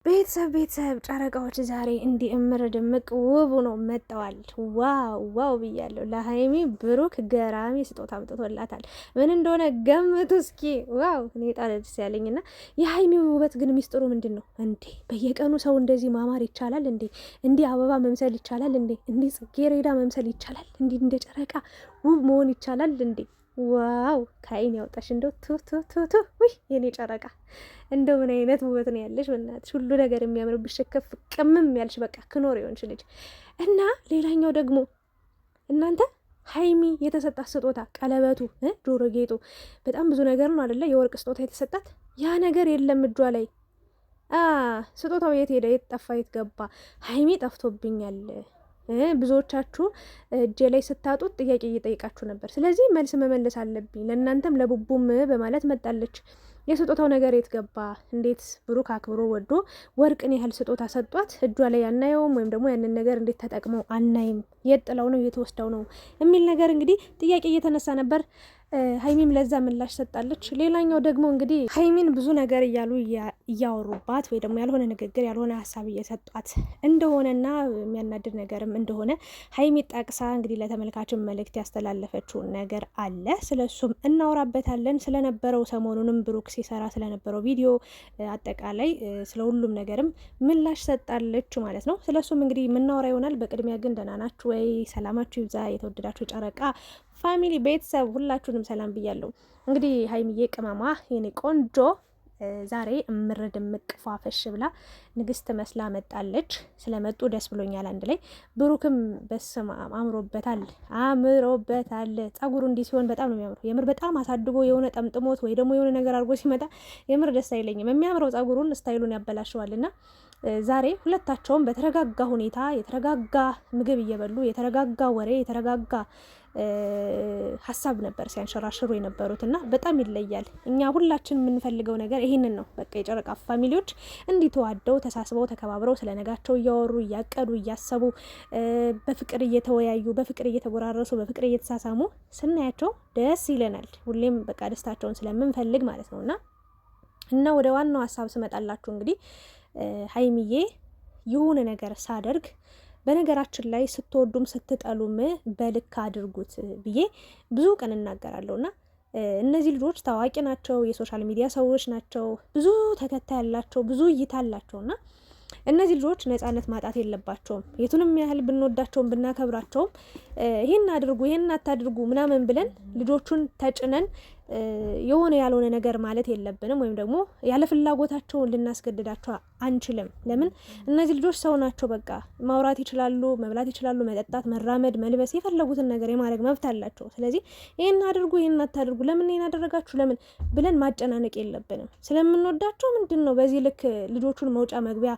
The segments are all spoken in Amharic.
ቤተሰብ ጨረቃዎች ዛሬ እንዲህ እምር ድምቅ ውብ ነው መጥተዋል። ዋው ብያለሁ። ለሀይሚ ብሩክ ገራሚ ስጦታ አምጥቶላታል። ምን እንደሆነ ገምቱ እስኪ። ዋው እኔ ጣል ደስ ያለኝና የሀይሚ ውበት ግን ሚስጥሩ ምንድን ነው እንዴ? በየቀኑ ሰው እንደዚህ ማማር ይቻላል እንዴ? እንዲህ አበባ መምሰል ይቻላል እንዴ? እንዲህ ጽጌረዳ መምሰል ይቻላል እንዲህ? እንደ ጨረቃ ውብ መሆን ይቻላል እንዴ? ዋው ከአይን ያውጣሽ። እንደው ቱ ውይ የኔ ጨረቃ እንደው ምን አይነት ውበት ነው ያለሽ! በእናትሽ ሁሉ ነገር የሚያምርብሽ ከፍ ቅምም ያልሽ በቃ ክኖር የሆንሽ ልጅ እና ሌላኛው ደግሞ እናንተ ሀይሚ የተሰጣት ስጦታ ቀለበቱ፣ ጆሮ ጌጡ በጣም ብዙ ነገር ነው አይደለ? የወርቅ ስጦታ የተሰጣት ያ ነገር የለም እጇ ላይ። ስጦታው የት ሄደ? የት ጠፋ? የት ገባ? ሀይሚ ጠፍቶብኛል። ብዙዎቻችሁ እጄ ላይ ስታጡት ጥያቄ እየጠይቃችሁ ነበር። ስለዚህ መልስ መመለስ አለብኝ ለእናንተም ለቡቡም በማለት መጣለች። የስጦታው ነገር የት ገባ? እንዴት ብሩክ አክብሮ ወዶ ወርቅን ያህል ስጦታ ሰጧት እጇ ላይ አናየውም? ወይም ደግሞ ያንን ነገር እንዴት ተጠቅመው አናይም? የት ጥለው ነው የተወስደው ነው የሚል ነገር እንግዲህ ጥያቄ እየተነሳ ነበር። ሀይሚም ለዛ ምላሽ ሰጣለች። ሌላኛው ደግሞ እንግዲህ ሀይሚን ብዙ ነገር እያሉ እያወሩባት ወይ ደግሞ ያልሆነ ንግግር ያልሆነ ሀሳብ እየሰጧት እንደሆነና የሚያናድድ ነገርም እንደሆነ ሀይሚ ጠቅሳ እንግዲህ ለተመልካችን መልእክት ያስተላለፈችውን ነገር አለ። ስለሱም እናወራበታለን። ስለነበረው ሰሞኑንም ብሩክ ሲሰራ ስለነበረው ቪዲዮ አጠቃላይ ስለ ሁሉም ነገርም ምላሽ ሰጣለች ማለት ነው። ስለሱም እንግዲህ የምናወራ ይሆናል። በቅድሚያ ግን ደህና ናችሁ ወይ? ሰላማችሁ ይብዛ። የተወደዳችሁ ጨረቃ ፋሚሊ ቤተሰብ ሁላችሁንም ሰላም ብያለሁ። እንግዲህ ሀይሚዬ ቅመማ የኔ ቆንጆ ዛሬ እምር ድምቅ ፏፈሽ ብላ ንግስት መስላ መጣለች። ስለመጡ ደስ ብሎኛል። አንድ ላይ ብሩክም በስም አምሮበታል። ጸጉሩ እንዲህ ሲሆን በጣም ነው የሚያምረው። የምር በጣም አሳድጎ የሆነ ጠምጥሞት ወይ ደግሞ የሆነ ነገር አድርጎ ሲመጣ የምር ደስ አይለኝም። የሚያምረው ጸጉሩን ስታይሉን ያበላሸዋልና ዛሬ ሁለታቸውም በተረጋጋ ሁኔታ የተረጋጋ ምግብ እየበሉ የተረጋጋ ወሬ የተረጋጋ ሀሳብ ነበር ሲያንሸራሽሩ የነበሩት እና በጣም ይለያል። እኛ ሁላችን የምንፈልገው ነገር ይሄንን ነው። በቃ የጨረቃ ፋሚሊዎች እንዲተዋደው ተሳስበው ተከባብረው ስለነጋቸው እያወሩ እያቀዱ እያሰቡ በፍቅር እየተወያዩ በፍቅር እየተጎራረሱ በፍቅር እየተሳሳሙ ስናያቸው ደስ ይለናል። ሁሌም በቃ ደስታቸውን ስለምንፈልግ ማለት ነው እና ወደ ዋናው ሀሳብ ስመጣላችሁ እንግዲህ ሀይሚዬ የሆነ ነገር ሳደርግ በነገራችን ላይ ስትወዱም ስትጠሉም በልክ አድርጉት ብዬ ብዙ ቀን እናገራለሁ እና እነዚህ ልጆች ታዋቂ ናቸው፣ የሶሻል ሚዲያ ሰዎች ናቸው፣ ብዙ ተከታይ ያላቸው ብዙ እይታ አላቸው እና እነዚህ ልጆች ነጻነት ማጣት የለባቸውም። የቱንም ያህል ብንወዳቸውም ብናከብራቸውም ይሄን አድርጉ ይሄን አታድርጉ ምናምን ብለን ልጆቹን ተጭነን የሆነ ያልሆነ ነገር ማለት የለብንም። ወይም ደግሞ ያለ ፍላጎታቸውን ልናስገድዳቸው አንችልም። ለምን እነዚህ ልጆች ሰው ናቸው። በቃ ማውራት ይችላሉ፣ መብላት ይችላሉ፣ መጠጣት፣ መራመድ፣ መልበስ የፈለጉትን ነገር የማድረግ መብት አላቸው። ስለዚህ ይሄን አድርጉ ይሄን አታድርጉ፣ ለምን ይሄን አደረጋችሁ ለምን ብለን ማጨናነቅ የለብንም። ስለምንወዳቸው ምንድን ነው በዚህ ልክ ልጆቹን መውጫ መግቢያ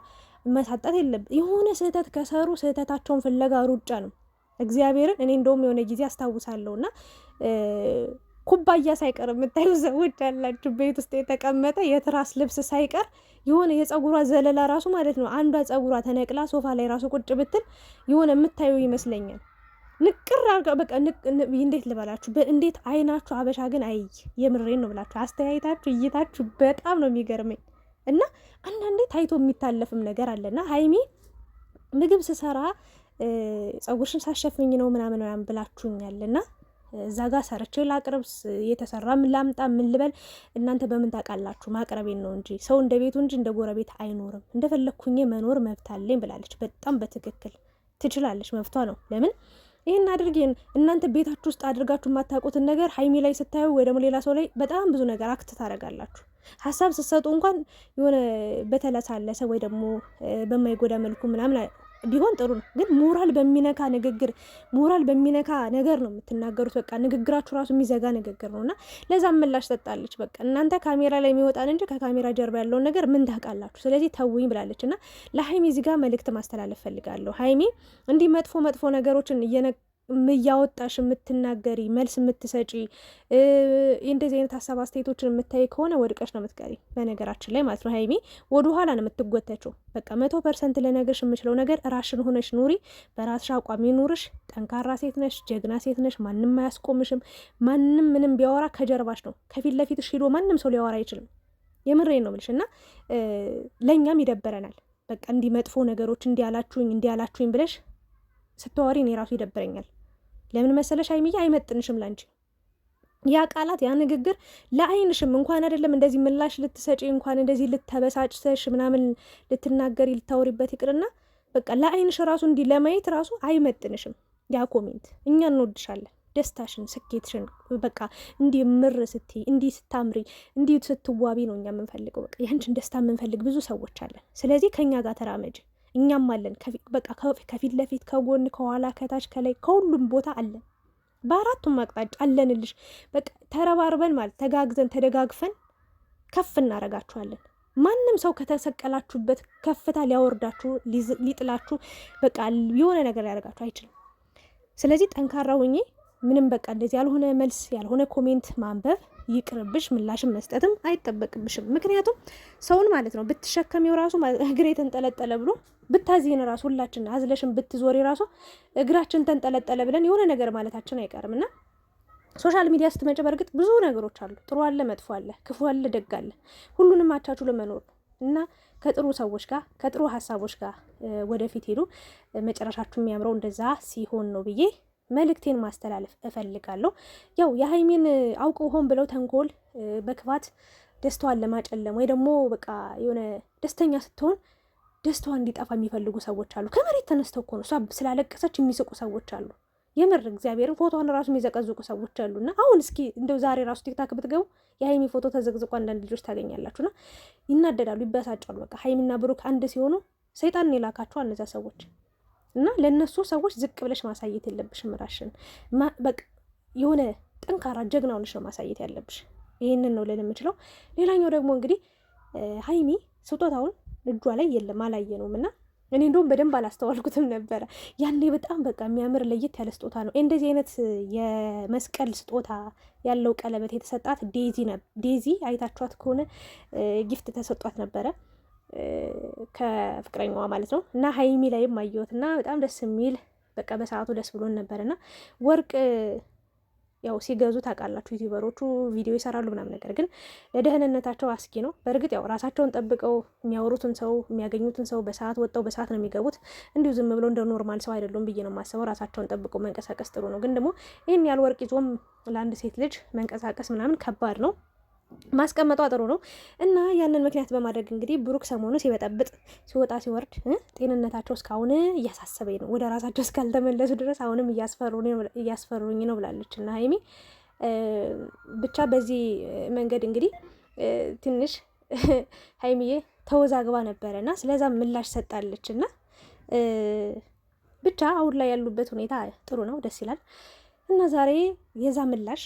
መሳጣት የለብን። የሆነ ስህተት ከሰሩ ስህተታቸውን ፍለጋ ሩጫ ነው። እግዚአብሔርን እኔ እንደውም የሆነ ጊዜ አስታውሳለሁና ኩባያ ሳይቀር የምታዩ ሰዎች አላችሁ። ቤት ውስጥ የተቀመጠ የትራስ ልብስ ሳይቀር የሆነ የጸጉሯ ዘለላ ራሱ ማለት ነው አንዷ ጸጉሯ ተነቅላ ሶፋ ላይ ራሱ ቁጭ ብትል የሆነ የምታዩ ይመስለኛል። ንቅር አርጋ በቃ እንዴት ልበላችሁ፣ እንዴት አይናችሁ አበሻ ግን አይ የምሬን ነው ብላችሁ አስተያየታችሁ እይታችሁ በጣም ነው የሚገርመኝ። እና አንዳንዴ ታይቶ የሚታለፍም ነገር አለና ሀይሚ ምግብ ስሰራ ጸጉርሽን ሳሸፍኝ ነው ምናምን ብላችሁኛልና እዛ ጋር ሰርቼ ላቅርብ የተሰራ ምን ላምጣ ምን ልበል እናንተ በምን ታውቃላችሁ? ማቅረቤን ነው እንጂ ሰው እንደ ቤቱ እንጂ እንደ ጎረቤት አይኖርም። እንደፈለኩኝ መኖር መብት አለኝ ብላለች። በጣም በትክክል ትችላለች፣ መብቷ ነው። ለምን ይሄን አድርጌ እናንተ ቤታችሁ ውስጥ አድርጋችሁ የማታውቁትን ነገር ሀይሚ ላይ ስታዩ ወይ ደግሞ ሌላ ሰው ላይ በጣም ብዙ ነገር አክት ታደርጋላችሁ። ሀሳብ ስትሰጡ እንኳን የሆነ በተለሳለሰ ወይ ደግሞ በማይጎዳ መልኩ ምናምን ቢሆን ጥሩ ነው። ግን ሞራል በሚነካ ንግግር ሞራል በሚነካ ነገር ነው የምትናገሩት። በቃ ንግግራችሁ ራሱ የሚዘጋ ንግግር ነው እና ለዛ ምላሽ ሰጣለች። በቃ እናንተ ካሜራ ላይ የሚወጣን እንጂ ከካሜራ ጀርባ ያለውን ነገር ምን ታውቃላችሁ? ስለዚህ ተውኝ ብላለች እና ለሀይሚ እዚህ ጋር መልእክት ማስተላለፍ ፈልጋለሁ። ሀይሚ እንዲህ መጥፎ ነገሮችን እያወጣሽ የምትናገሪ መልስ የምትሰጪ እንደዚህ አይነት ሀሳብ አስተያየቶችን የምታይ ከሆነ ወድቀሽ ነው የምትቀሪ። በነገራችን ላይ ማለት ነው ሀይሚ ወደ ኋላ ነው የምትጎተችው። በቃ 100% ልነግርሽ የምችለው ነገር ራሽን ሆነሽ ኑሪ፣ በራስሽ አቋም ይኑርሽ። ጠንካራ ሴት ነሽ፣ ጀግና ሴት ነሽ። ማንም አያስቆምሽም። ማንም ምንም ቢያወራ ከጀርባሽ ነው። ከፊት ለፊትሽ ሄዶ ማንም ሰው ሊያወራ አይችልም። የምሬን ነው የምልሽ። እና ለእኛም ይደበረናል። በቃ እንዲህ መጥፎ ነገሮች እንዲያላችሁኝ ብለሽ ስትዋሪ እኔ ራሱ ይደብረኛል። ለምን መሰለሽ ሀይሚዬ አይመጥንሽም ላንቺ ያ ቃላት ያ ንግግር ለአይንሽም እንኳን አይደለም እንደዚህ ምላሽ ልትሰጪ እንኳን እንደዚህ ልተበሳጭተሽ ምናምን ልትናገሪ ልታወሪበት ይቅርና በቃ ለአይንሽ ራሱ እንዲህ ለማየት ራሱ አይመጥንሽም። ያ ኮሜንት እኛ እንወድሻለን፣ ደስታሽን፣ ስኬትሽን በቃ እንዲህ ምር ስትይ እንዲህ ስታምሪ እንዲህ ስትዋቢ ነው እኛ የምንፈልገው። በቃ ያንቺን ደስታ የምንፈልግ ብዙ ሰዎች አለን። ስለዚህ ከኛ ጋር ተራመጅ፣ እኛም አለን። በቃ ከፊት ለፊት ከጎን ከኋላ ከታች ከላይ ከሁሉም ቦታ አለን። በአራቱም አቅጣጫ አለንልሽ። በቃ ተረባርበን ማለት ተጋግዘን ተደጋግፈን ከፍ እናረጋችኋለን። ማንም ሰው ከተሰቀላችሁበት ከፍታ ሊያወርዳችሁ ሊጥላችሁ በቃ የሆነ ነገር ሊያደርጋችሁ አይችልም። ስለዚህ ጠንካራ ሁኚ። ምንም በቃ እንደዚህ ያልሆነ መልስ ያልሆነ ኮሜንት ማንበብ ይቅርብሽ፣ ምላሽም መስጠትም አይጠበቅብሽም። ምክንያቱም ሰውን ማለት ነው ብትሸከሚው ራሱ እግሬ ተንጠለጠለ ብሎ ብታዚህን ራሱ ሁላችን አዝለሽን ብትዞሪ ራሱ እግራችን ተንጠለጠለ ብለን የሆነ ነገር ማለታችን አይቀርም። እና ሶሻል ሚዲያ ስትመጪ በእርግጥ ብዙ ነገሮች አሉ። ጥሩ አለ፣ መጥፎ አለ፣ ክፉ አለ፣ ደግ አለ። ሁሉንም አቻችሎ መኖር እና ከጥሩ ሰዎች ጋር ከጥሩ ሀሳቦች ጋር ወደፊት ሄዱ። መጨረሻችሁ የሚያምረው እንደዛ ሲሆን ነው ብዬ መልእክቴን ማስተላለፍ እፈልጋለሁ። ያው የሀይሚን አውቀው ሆን ብለው ተንኮል በክፋት ደስታዋን ለማጨለም ወይ ደግሞ በቃ የሆነ ደስተኛ ስትሆን ደስታዋ እንዲጠፋ የሚፈልጉ ሰዎች አሉ። ከመሬት ተነስተው እኮ ነው እሷ ስላለቀሰች የሚስቁ ሰዎች አሉ። የምር እግዚአብሔርን ፎቶዋን ራሱ የሚዘቀዝቁ ሰዎች አሉና አሁን እስኪ እንደው ዛሬ ራሱ ቲክታክ ብትገቡ የሀይሚ ፎቶ ተዘቅዝቆ አንዳንድ ልጆች ታገኛላችሁና ይናደዳሉ፣ ይበሳጫሉ። በቃ ሀይሚና ብሩክ አንድ ሲሆኑ ሰይጣን የላካቸው እነዚያ ሰዎች እና ለእነሱ ሰዎች ዝቅ ብለሽ ማሳየት የለብሽም። ራሽን በቃ የሆነ ጠንካራ ጀግና ሆነሽ ነው ማሳየት ያለብሽ። ይህንን ነው ልል የምችለው። ሌላኛው ደግሞ እንግዲህ ሀይሚ ስጦታውን እጇ ላይ የለም አላየነውም እና እኔ እንደውም በደንብ አላስተዋልኩትም ነበረ። ያኔ በጣም በቃ የሚያምር ለየት ያለ ስጦታ ነው። እንደዚህ አይነት የመስቀል ስጦታ ያለው ቀለበት የተሰጣት ዴዚ አይታችኋት ከሆነ ጊፍት ተሰጧት ነበረ ከፍቅረኛዋ ማለት ነው። እና ሀይሚ ላይም አየሁት እና በጣም ደስ የሚል በቃ በሰዓቱ ደስ ብሎን ነበርና ወርቅ ያው ሲገዙ ታውቃላችሁ ዩቲዩበሮቹ ቪዲዮ ይሰራሉ ምናምን፣ ነገር ግን ለደህንነታቸው አስጊ ነው። በእርግጥ ያው ራሳቸውን ጠብቀው የሚያወሩትን ሰው የሚያገኙትን ሰው በሰዓት ወጣው በሰዓት ነው የሚገቡት። እንዲሁ ዝም ብለው እንደ ኖርማል ሰው አይደሉም ብዬ ነው የማስበው። ራሳቸውን ጠብቀው መንቀሳቀስ ጥሩ ነው። ግን ደግሞ ይህን ያህል ወርቅ ይዞም ለአንድ ሴት ልጅ መንቀሳቀስ ምናምን ከባድ ነው። ማስቀመጧ ጥሩ ነው እና ያንን ምክንያት በማድረግ እንግዲህ ብሩክ ሰሞኑ ሲበጠብጥ ሲወጣ ሲወርድ ጤንነታቸው እስካሁን እያሳሰበኝ ነው። ወደ ራሳቸው እስካልተመለሱ ድረስ አሁንም እያስፈሩኝ ነው ብላለች እና ሀይሚ ብቻ በዚህ መንገድ እንግዲህ ትንሽ ሀይሚዬ ተወዛግባ ነበረ እና ስለዛ ምላሽ ሰጣለች እና ብቻ አሁን ላይ ያሉበት ሁኔታ ጥሩ ነው፣ ደስ ይላል እና ዛሬ የዛ ምላሽ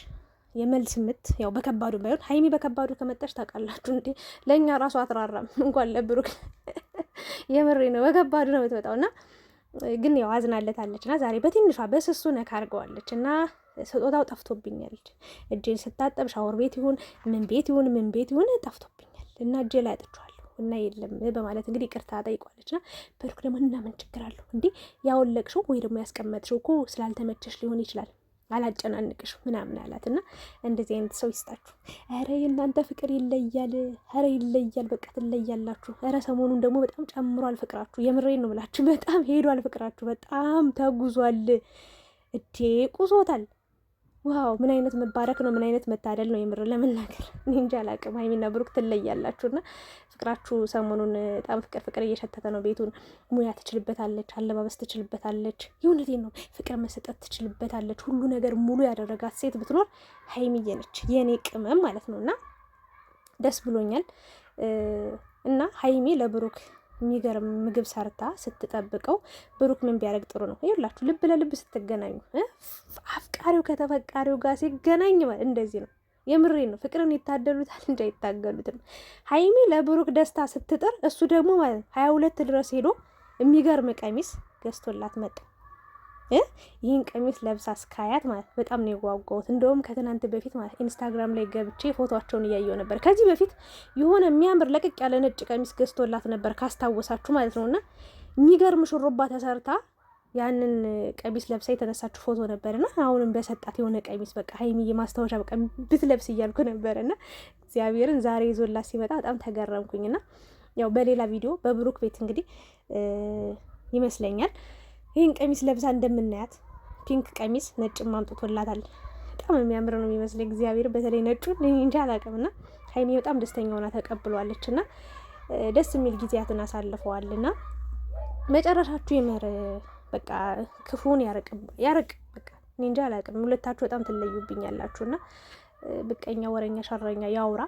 የመልስ ምት ያው በከባዱ ባይሆን ሀይሚ በከባዱ ከመጣች ታውቃላችሁ እንዴ ለእኛ ራሱ አትራራም እንኳን ለብሩክ የምሬ ነው በከባዱ ነው የምትመጣው እና ግን ያው አዝናለታለች እና ዛሬ በትንሿ በስሱ ነካ አድርገዋለች እና ስጦታው ጠፍቶብኛል እጄን ስታጠብ ሻወር ቤት ይሁን ምን ቤት ይሁን ጠፍቶብኛል እና እጄ ላይ አጥቼዋለሁ እና የለም በማለት እንግዲህ ይቅርታ ጠይቋለች እና ብሩክ ደግሞ እና ምን ችግር አለው እንዴ ያወለቅሽው ወይ ደግሞ ያስቀመጥሽው እኮ ስላልተመቸሽ ሊሆን ይችላል አላጨናንቅሽ ምናምን አላት እና እንደዚህ አይነት ሰው ይስጣችሁ። ኧረ የእናንተ ፍቅር ይለያል፣ ኧረ ይለያል፣ በቃ ትለያላችሁ። ኧረ ሰሞኑን ደግሞ በጣም ጨምሯል ፍቅራችሁ። የምሬን ነው ብላችሁ በጣም ሄዷል ፍቅራችሁ፣ በጣም ተጉዟል። እዴ ቁሶታል። ዋው ምን አይነት መባረክ ነው፣ ምን አይነት መታደል ነው። የምር ለመናገር እኔ እንጃ አላቅም። ሀይሚና ብሩክ ትለያላችሁና ፍቅራችሁ ሰሞኑን በጣም ፍቅር እየሸተተ ነው። ቤቱን ሙያ ትችልበታለች፣ አለባበስ ትችልበታለች። የእውነቴን ነው ፍቅር መሰጠት ትችልበታለች። ሁሉ ነገር ሙሉ ያደረጋት ሴት ብትኖር ሀይሚዬ ነች፣ የኔ ቅመም ማለት ነው። እና ደስ ብሎኛል እና ሀይሚ ለብሩክ የሚገርም ምግብ ሰርታ ስትጠብቀው ብሩክ ምን ቢያደርግ ጥሩ ነው? ይኸውላችሁ ልብ ለልብ ስትገናኙ አፍቃሪው ከተፈቃሪው ጋር ሲገናኝ እንደዚህ ነው። የምሬን ነው። ፍቅርን ይታደሉታል እንጂ አይታገሉትም። ሀይሚ ለብሩክ ደስታ ስትጥር እሱ ደግሞ ማለት 22 ድረስ ሄዶ የሚገርም ቀሚስ ገዝቶላት መጣ። ይህን ቀሚስ ለብሳ እስካያት ማለት በጣም ነው የጓጓሁት። እንደውም ከትናንት በፊት ማለት ኢንስታግራም ላይ ገብቼ ፎቶቸውን እያየሁ ነበር። ከዚህ በፊት የሆነ የሚያምር ለቅቅ ያለ ነጭ ቀሚስ ገዝቶላት ነበር ካስታወሳችሁ ማለት ነውና የሚገርም ሹሩባ ተሰርታ ያንን ቀሚስ ለብሳ የተነሳችው ፎቶ ነበርና አሁንም በሰጣት የሆነ ቀሚስ በቃ ሀይሚዬ ማስታወሻ በቃ ብትለብስ እያልኩ ነበርና እግዚአብሔርን ዛሬ ይዞላት ሲመጣ በጣም ተገረምኩኝና ያው በሌላ ቪዲዮ በብሩክ ቤት እንግዲህ ይመስለኛል ይህን ቀሚስ ለብሳ እንደምናያት ፒንክ ቀሚስ ነጭም አምጥቶላታል። በጣም የሚያምር ነው የሚመስለኝ እግዚአብሔር በተለይ ነጩን እንጃ አላውቅምና ሀይሚ በጣም ደስተኛ ሆና ተቀብሏለችና ደስ የሚል ጊዜያትን አሳልፈዋልና መጨረሻችሁ ይመር። በቃ ክፉን ያርቅ በቃ እንጃ አላውቅም። ሁለታችሁ በጣም ትለዩብኛላችሁና ብቀኛ፣ ወረኛ፣ ሸረኛ ያውራ።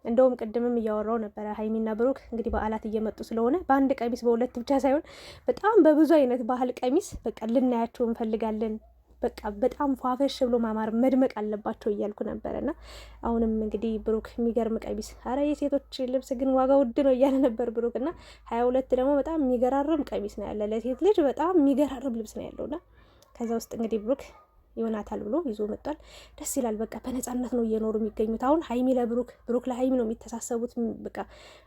እንደውም ቅድምም እያወራው ነበረ ሀይሚና ብሩክ እንግዲህ በዓላት እየመጡ ስለሆነ በአንድ ቀሚስ በሁለት ብቻ ሳይሆን በጣም በብዙ አይነት ባህል ቀሚስ በቃ ልናያቸው እንፈልጋለን። በቃ በጣም ፏፈሽ ብሎ ማማር መድመቅ አለባቸው እያልኩ ነበረና አሁንም እንግዲህ ብሩክ የሚገርም ቀሚስ፣ አረ የሴቶች ልብስ ግን ዋጋ ውድ ነው እያለ ነበር ብሩክ እና 22 ደግሞ በጣም የሚገራርም ቀሚስ ነው ያለ ለሴት ልጅ በጣም የሚገራርም ልብስ ነው ያለውና ከዛ ውስጥ እንግዲህ ብሩክ ይሆናታል ብሎ ይዞ መጥቷል። ደስ ይላል። በቃ በነጻነት ነው እየኖሩ የሚገኙት። አሁን ሀይሚ ለብሩክ፣ ብሩክ ለሀይሚ ነው የሚተሳሰቡት። በቃ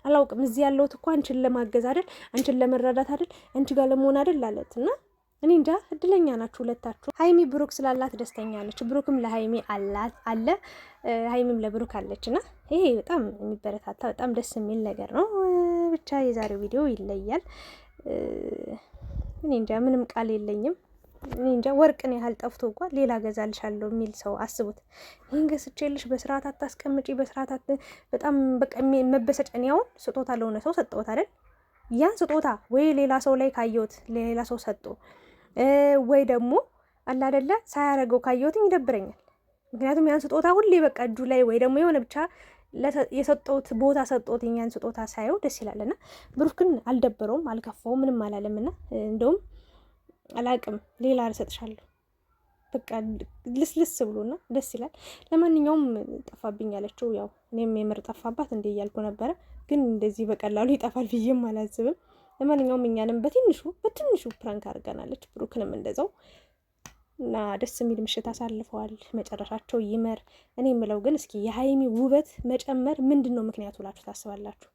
አላውቅም። እዚህ ያለሁት እኮ አንቺን ለማገዝ አይደል፣ አንቺን ለመረዳት አይደል፣ አንቺ ጋር ለመሆን አይደል አለት እና እኔ እንጃ እድለኛ ናችሁ ሁለታችሁ። ሀይሚ ብሩክ ስላላት ደስተኛ ነች፣ ብሩክም ለሀይሚ አለ፣ ሀይሚም ለብሩክ አለች እና ይሄ በጣም የሚበረታታ በጣም ደስ የሚል ነገር ነው። ብቻ የዛሬው ቪዲዮ ይለያል። እኔ እንጃ ምንም ቃል የለኝም። እኔ እንጃ ወርቅን ያህል ጠፍቶ እንኳን ሌላ ገዛልሻለሁ የሚል ሰው አስቡት። ይህን ገዝቼልሽ በስርዓት አታስቀምጪ፣ በስርዓት በጣም በቃ መበሰጨን። ያውን ስጦታ ለሆነ ሰው ሰጠሁት አይደል? ያን ስጦታ ወይ ሌላ ሰው ላይ ካየሁት ሌላ ሰው ሰጡ ወይ ደግሞ አለ አይደለ ሳያረገው ካየሁትኝ ይደብረኛል። ምክንያቱም ያን ስጦታ ሁሌ በቃ እጁ ላይ ወይ ደግሞ የሆነ ብቻ የሰጠሁት ቦታ ሰጠሁት ያን ስጦታ ሳየው ደስ ይላልና ብሩክ ግን አልደበረውም፣ አልከፋውም፣ ምንም አላለምና እንደውም አላቅም ሌላ አልሰጥሻለሁ በቃ ልስልስ ብሎና ደስ ይላል። ለማንኛውም ጠፋብኝ ያለችው ያው እኔም የምር ጠፋባት እንደ እያልኩ ነበረ፣ ግን እንደዚህ በቀላሉ ይጠፋል ብዬም አላስብም። ለማንኛውም እኛንም በትንሹ ፕራንክ አድርገናለች፣ ብሩክንም እንደዛው እና ደስ የሚል ምሽት አሳልፈዋል። መጨረሻቸው ይመር። እኔ የምለው ግን እስኪ የሀይሚ ውበት መጨመር ምንድን ነው ምክንያቱ ብላችሁ ታስባላችሁ?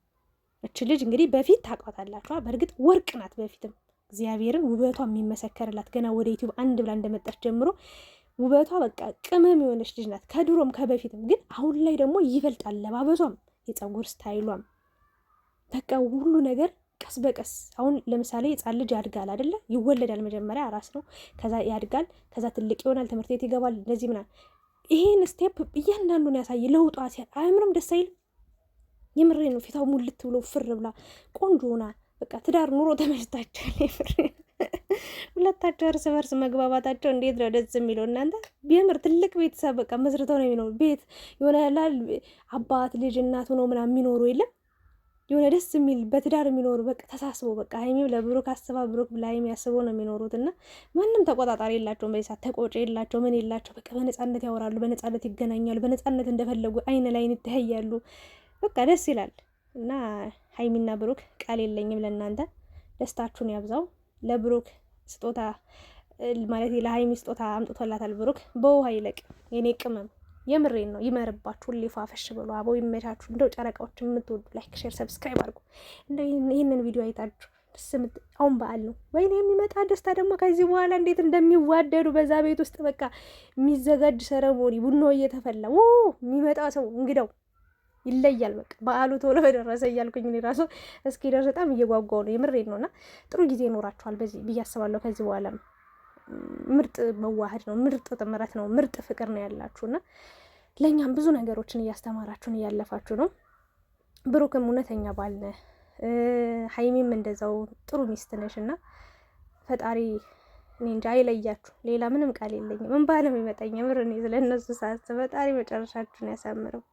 እች ልጅ እንግዲህ በፊት ታውቋታላችኋ። በእርግጥ ወርቅ ናት በፊትም እግዚአብሔርን ውበቷ የሚመሰከርላት ገና ወደ ዩቲዩብ አንድ ብላ እንደመጣች ጀምሮ ውበቷ በቃ ቅመም የሆነች ልጅ ናት ከድሮም ከበፊትም። ግን አሁን ላይ ደግሞ ይበልጣል። ለባበሷም፣ የፀጉር ስታይሏም በቃ ሁሉ ነገር ቀስ በቀስ አሁን ለምሳሌ ሕፃን ልጅ ያድጋል አይደለ? ይወለዳል መጀመሪያ አራስ ነው፣ ከዛ ያድጋል፣ ከዛ ትልቅ ይሆናል፣ ትምህርት ቤት ይገባል፣ እንደዚህ ምናምን። ይሄን ስቴፕ እያንዳንዱን ያሳየ ለውጧ ሲያል አያምርም? ደስ አይልም? የምሬ ነው። ፊታው ሙልት ብሎ ፍር ብላ ቆንጆ ሆና በቃ ትዳር ኑሮ ተመችቷቸዋል። ሁለታቸው እርስ በርስ መግባባታቸው እንዴት ነው ደስ የሚለው እናንተ። ቢያምር ትልቅ ቤተሰብ በቃ መስርተው ነው የሚኖሩ። ቤት የሆነ ላል አባት ልጅ እናት ሆኖ ምናምን የሚኖሩ የለም የሆነ ደስ የሚል በትዳር የሚኖሩ በቃ ተሳስቦ በቃ ሀይሚም ለብሩክ አስባ ብሩክ ለሀይሚ ያስበው ነው የሚኖሩት እና ማንም ተቆጣጣሪ የላቸውም። በዚህ ሰዓት ተቆጪ የላቸው ምን የላቸው። በቃ በነጻነት ያወራሉ፣ በነጻነት ይገናኛሉ፣ በነጻነት እንደፈለጉ አይን ላይን ይተያያሉ። በቃ ደስ ይላል እና ሀይሚና ብሩክ ቃል የለኝም ለእናንተ። ደስታችሁን ያብዛው። ለብሩክ ስጦታ ማለት ለሀይሚ ስጦታ አምጥቶላታል ብሩክ። በውሃ ይለቅ የኔ ቅመም። የምሬን ነው። ይመርባችሁ። ሁሌ ፋፈሽ ብሎ አበው ይመቻችሁ። እንደው ጨረቃዎች የምትወዱ ላይክ፣ ሼር፣ ሰብስክራይብ አድርጉ። እንደው ይህንን ቪዲዮ አይታችሁ አሁን በዓል ነው ወይኔ የሚመጣ ደስታ ደግሞ ከዚህ በኋላ እንዴት እንደሚዋደዱ በዛ ቤት ውስጥ በቃ የሚዘጋጅ ሰረሞኒ ቡና እየተፈላ የሚመጣ ሰው እንግዳው ይለያል። በቃ በዓሉ ቶሎ በደረሰ እያልኩኝ እኔ ራሱ እስኪ ደርስ በጣም እየጓጓው ነው። የምሬን ነውና ጥሩ ጊዜ ይኖራችኋል በዚህ ብዬ አስባለሁ። ከዚህ በኋላ ምርጥ መዋሃድ ነው፣ ምርጥ ጥምረት ነው፣ ምርጥ ፍቅር ነው ያላችሁና ለእኛም ብዙ ነገሮችን እያስተማራችሁን እያለፋችሁ ነው። ብሩክም እውነተኛ ባል ነህ፣ ሀይሚም እንደዛው ጥሩ ሚስት ነሽ እና ፈጣሪ እኔ እንጃ አይለያችሁ። ሌላ ምንም ቃል የለኝም። እንባልም ይመጣኝ ምር እኔ ስለነሱ ሳስብ ፈጣሪ መጨረሻችሁን ያሳምረው።